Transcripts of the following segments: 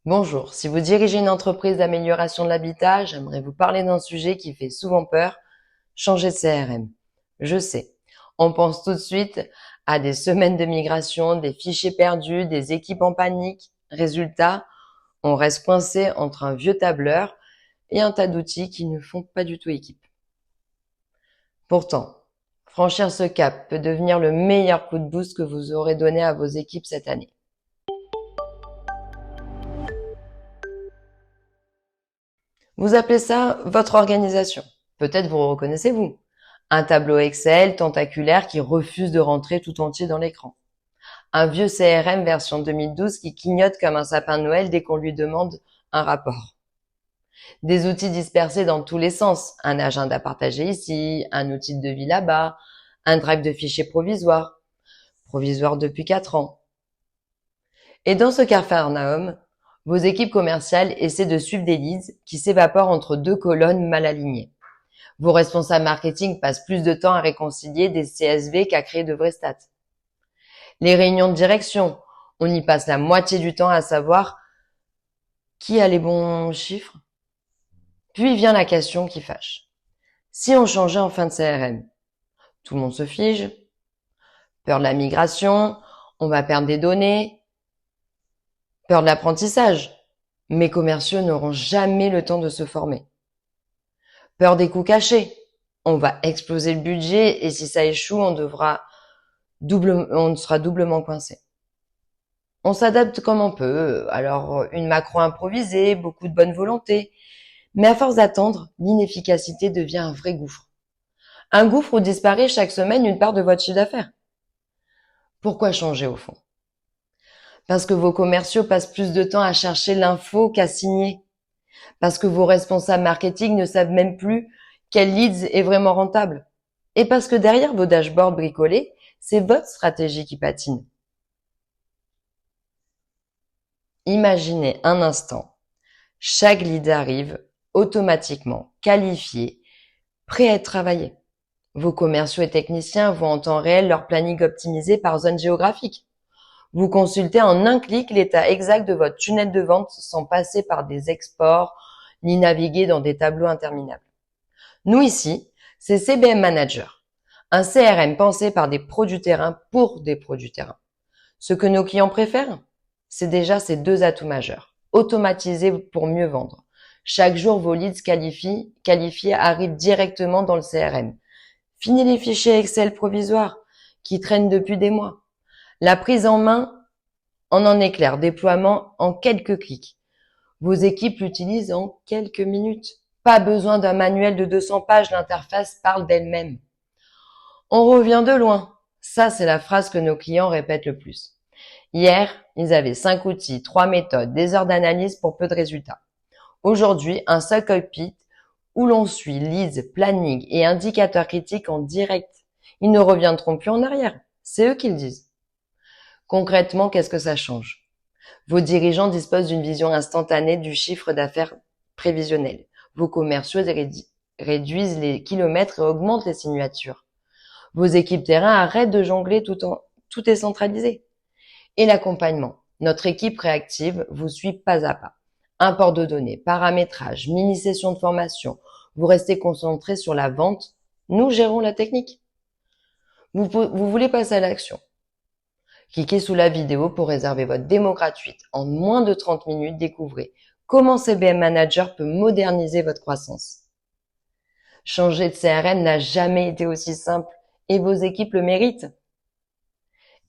Bonjour, si vous dirigez une entreprise d'amélioration de l'habitat, j'aimerais vous parler d'un sujet qui fait souvent peur, changer de CRM. Je sais, on pense tout de suite à des semaines de migration, des fichiers perdus, des équipes en panique. Résultat, on reste coincé entre un vieux tableur et un tas d'outils qui ne font pas du tout équipe. Pourtant, franchir ce cap peut devenir le meilleur coup de boost que vous aurez donné à vos équipes cette année. Vous appelez ça votre organisation. Peut-être vous reconnaissez-vous. Un tableau Excel tentaculaire qui refuse de rentrer tout entier dans l'écran. Un vieux CRM version 2012 qui clignote comme un sapin de Noël dès qu'on lui demande un rapport. Des outils dispersés dans tous les sens. Un agenda partagé ici, un outil de devis là-bas, un drive de fichiers provisoire depuis 4 ans. Et dans ce capharnaüm, vos équipes commerciales essaient de suivre des leads qui s'évaporent entre deux colonnes mal alignées. Vos responsables marketing passent plus de temps à réconcilier des CSV qu'à créer de vrais stats. Les réunions de direction, on y passe la moitié du temps à savoir qui a les bons chiffres. Puis vient la question qui fâche. Si on changeait en fin de CRM, tout le monde se fige, peur de la migration, on va perdre des données, peur de l'apprentissage. Mes commerciaux n'auront jamais le temps de se former. Peur des coûts cachés. On va exploser le budget et si ça échoue, on sera doublement coincé. On s'adapte comme on peut. Alors, une macro improvisée, beaucoup de bonne volonté. Mais à force d'attendre, l'inefficacité devient un vrai gouffre. Un gouffre où disparaît chaque semaine une part de votre chiffre d'affaires. Pourquoi changer au fond? Parce que vos commerciaux passent plus de temps à chercher l'info qu'à signer. Parce que vos responsables marketing ne savent même plus quel leads est vraiment rentable. Et parce que derrière vos dashboards bricolés, c'est votre stratégie qui patine. Imaginez un instant, chaque lead arrive automatiquement, qualifié, prêt à être travaillé. Vos commerciaux et techniciens voient en temps réel leur planning optimisé par zone géographique. Vous consultez en un clic l'état exact de votre tunnel de vente sans passer par des exports ni naviguer dans des tableaux interminables. Nous ici, c'est CBM Manager, un CRM pensé par des pros du terrain pour des pros du terrain. Ce que nos clients préfèrent, c'est déjà ces deux atouts majeurs. Automatiser pour mieux vendre. Chaque jour, vos leads qualifiés arrivent directement dans le CRM. Fini les fichiers Excel provisoires qui traînent depuis des mois. La prise en main en éclair, déploiement en quelques clics. Vos équipes l'utilisent en quelques minutes. Pas besoin d'un manuel de 200 pages, l'interface parle d'elle-même. On revient de loin. Ça, c'est la phrase que nos clients répètent le plus. Hier, ils avaient 5 outils, 3 méthodes, des heures d'analyse pour peu de résultats. Aujourd'hui, un seul cockpit où l'on suit leads, planning et indicateurs critiques en direct. Ils ne reviendront plus en arrière. C'est eux qui le disent. Concrètement, qu'est-ce que ça change? Vos dirigeants disposent d'une vision instantanée du chiffre d'affaires prévisionnel. Vos commerciaux réduisent les kilomètres et augmentent les signatures. Vos équipes terrain arrêtent de jongler, tout est centralisé. Et l'accompagnement. Notre équipe réactive vous suit pas à pas. Import de données, paramétrage, mini-session de formation. Vous restez concentré sur la vente. Nous gérons la technique. Vous voulez passer à l'action. Cliquez sous la vidéo pour réserver votre démo gratuite. En moins de 30 minutes, découvrez comment CBM Manager peut moderniser votre croissance. Changer de CRM n'a jamais été aussi simple et vos équipes le méritent.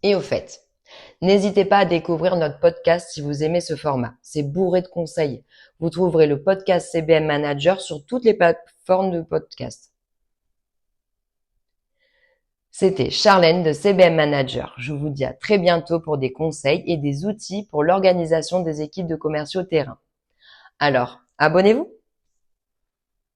Et au fait, n'hésitez pas à découvrir notre podcast si vous aimez ce format. C'est bourré de conseils. Vous trouverez le podcast CBM Manager sur toutes les plateformes de podcast. C'était Charlène de CBM Manager. Je vous dis à très bientôt pour des conseils et des outils pour l'organisation des équipes de commerciaux terrain. Alors, abonnez-vous!